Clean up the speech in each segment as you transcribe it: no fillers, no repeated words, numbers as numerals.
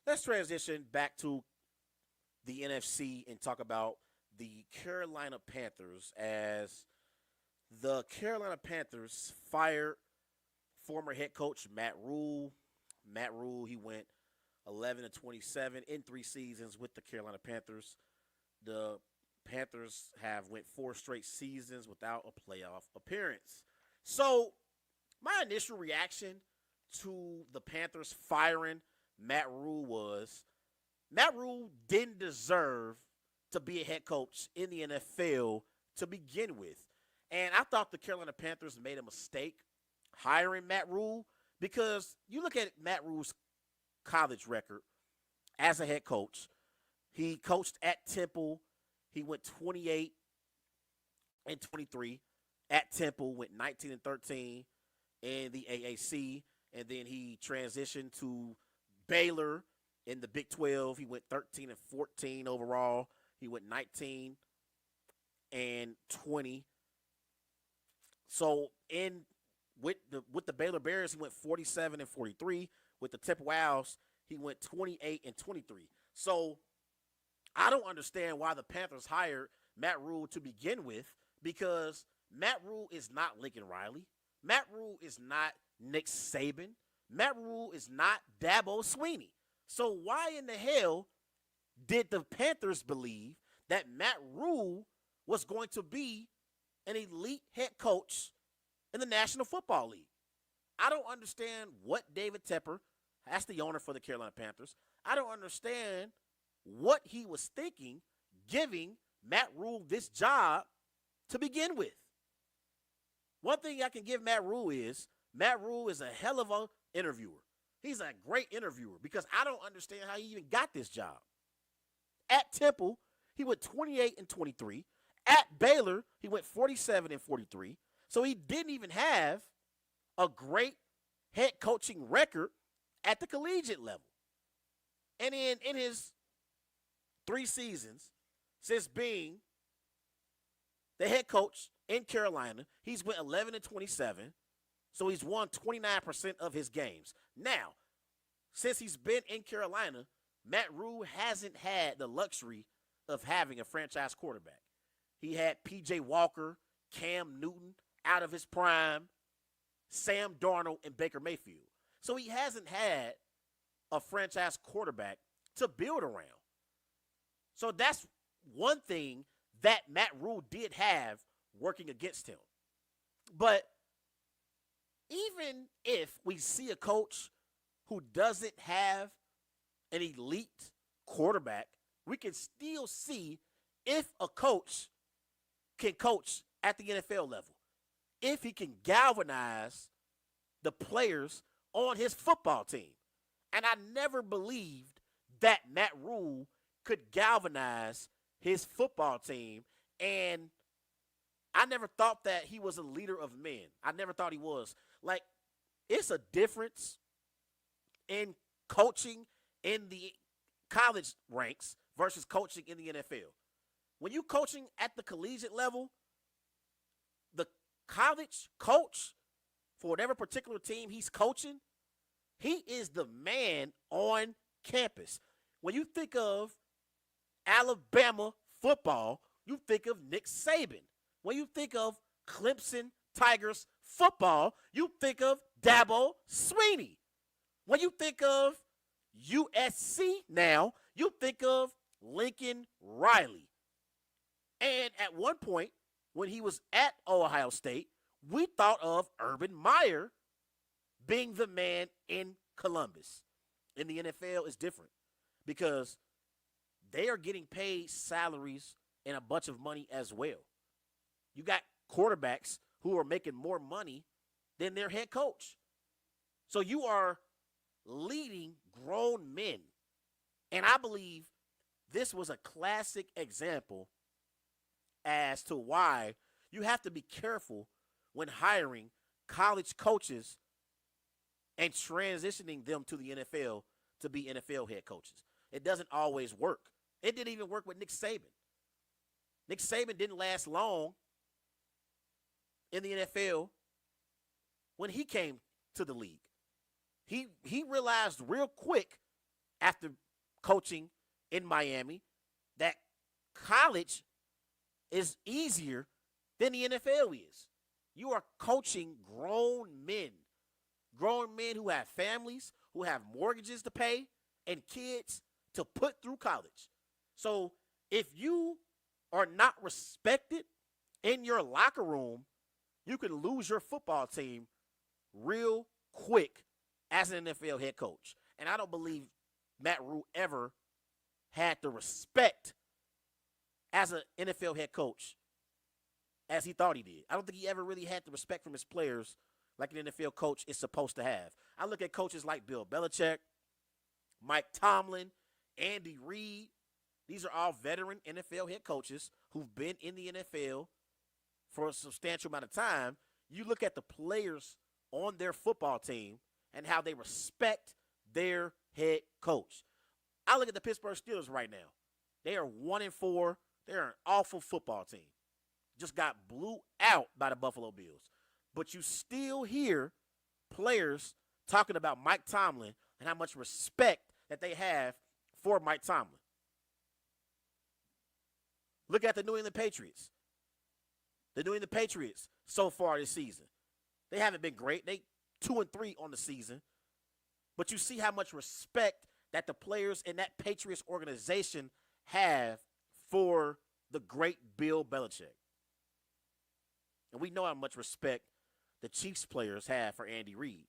Let's transition back to the NFC and talk about the Carolina Panthers as the Carolina Panthers fired former head coach Matt Rhule. Matt Rhule, he went 11 and 27 in 3 seasons with the Carolina Panthers. The Panthers have went 4 straight seasons without a playoff appearance. So, my initial reaction to the Panthers firing Matt Rhule was Matt Rhule didn't deserve to be a head coach in the NFL to begin with. And I thought the Carolina Panthers made a mistake hiring Matt Rhule because you look at Matt Rhule's college record as a head coach. He coached at Temple. He went 28 and 23 at Temple, went 19 and 13 in the AAC, and then he transitioned to Baylor in the Big 12. He went 13 and 14 overall. He went 19 and 20. So in with the Baylor Bears, he went 47 and 43. With the Temple Owls, he went 28 and 23. So I don't understand why the Panthers hired Matt Rhule to begin with because Matt Rhule is not Lincoln Riley. Matt Rhule is not Nick Saban. Matt Rhule is not Dabo Swinney. So why in the hell did the Panthers believe that Matt Rhule was going to be an elite head coach in the National Football League? I don't understand what David Tepper, that's the owner for the Carolina Panthers, I don't understand what he was thinking giving Matt Rhule this job to begin with. One thing I can give Matt Rhule is a hell of an interviewer. He's a great interviewer because I don't understand how he even got this job. At Temple, he went 28 and 23. At Baylor, he went 47 and 43. So he didn't even have a great head coaching record at the collegiate level. And in his 3 seasons since being the head coach in Carolina, he's went 11 and 27. So he's won 29% of his games. Now, since he's been in Carolina, Matt Rhule hasn't had the luxury of having a franchise quarterback. He had P.J. Walker, Cam Newton out of his prime, Sam Darnold, and Baker Mayfield. So he hasn't had a franchise quarterback to build around. So that's one thing that Matt Rhule did have working against him. But even if we see a coach who doesn't have an elite quarterback, we can still see if a coach can coach at the NFL level, if he can galvanize the players on his football team. And I never believed that Matt Rhule could galvanize his football team. And I never thought that he was a leader of men. I never thought he was. Like, it's a difference in coaching in the college ranks versus coaching in the NFL. When you're coaching at the collegiate level, the college coach for whatever particular team he's coaching, he is the man on campus. When you think of Alabama football, you think of Nick Saban. When you think of Clemson Tigers football, you think of Dabo Swinney. When you think of USC now, you think of Lincoln Riley. And at one point, when he was at Ohio State, we thought of Urban Meyer being the man in Columbus. In the NFL, it's different because they are getting paid salaries and a bunch of money as well. You got quarterbacks who are making more money than their head coach. So you are leading grown men. And I believe this was a classic example as to why you have to be careful when hiring college coaches and transitioning them to the NFL to be NFL head coaches. It doesn't always work. It didn't even work with Nick Saban. Nick Saban didn't last long in the NFL when he came to the league. He realized real quick after coaching in Miami that college is easier than the NFL is. You are coaching grown men who have families, who have mortgages to pay, and kids to put through college. So if you are not respected in your locker room, you can lose your football team real quick as an NFL head coach. And I don't believe Matt Rhule ever had the respect as an NFL head coach as he thought he did. I don't think he ever really had the respect from his players like an NFL coach is supposed to have. I look at coaches like Bill Belichick, Mike Tomlin, Andy Reid. These are all veteran NFL head coaches who've been in the NFL for a substantial amount of time. You look at the players on their football team and how they respect their head coach. I look at the Pittsburgh Steelers right now. They are 1-4. They're an awful football team. Just got blew out by the Buffalo Bills. But you still hear players talking about Mike Tomlin and how much respect that they have for Mike Tomlin. Look at the New England Patriots. The New England Patriots so far this season. They haven't been great. They 2-3 on the season. But you see how much respect that the players in that Patriots organization have for the great Bill Belichick. And we know how much respect the Chiefs players have for Andy Reid.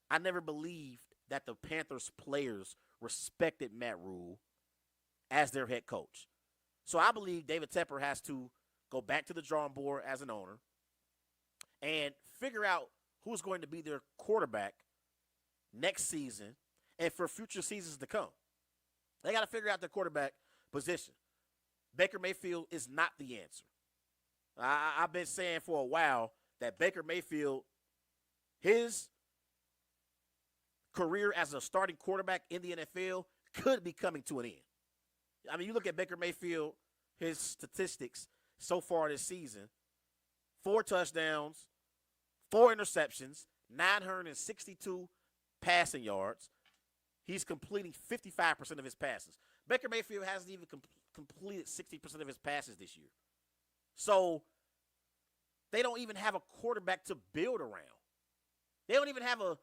I never believed that the Panthers players respected Matt Rhule as their head coach. So I believe David Tepper has to go back to the drawing board as an owner and figure out who's going to be their quarterback next season and for future seasons to come. They got to figure out their quarterback position. Baker Mayfield is not the answer. I've been saying for a while that Baker Mayfield, his career as a starting quarterback in the NFL could be coming to an end. I mean, you look at Baker Mayfield, his statistics so far this season, 4 touchdowns, 4 interceptions, 962 passing yards. He's completing 55% of his passes. Baker Mayfield hasn't even completed 60% of his passes this year. So they don't even have a quarterback to build around. They don't even have a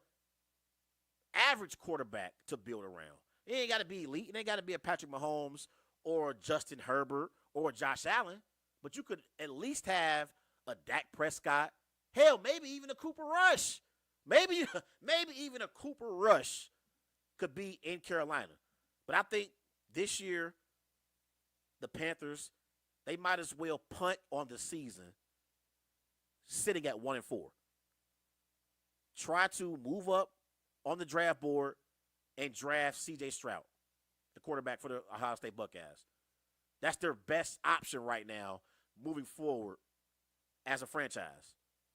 average quarterback to build around. It ain't got to be elite. It ain't got to be a Patrick Mahomes or Justin Herbert or Josh Allen. But you could at least have a Dak Prescott. Hell, maybe even a Cooper Rush. Maybe even a Cooper Rush could be in Carolina. But I think this year, the Panthers, they might as well punt on the season sitting at 1-4. Try to move up on the draft board and draft C.J. Stroud, the quarterback for the Ohio State Buckeyes. That's their best option right now moving forward as a franchise.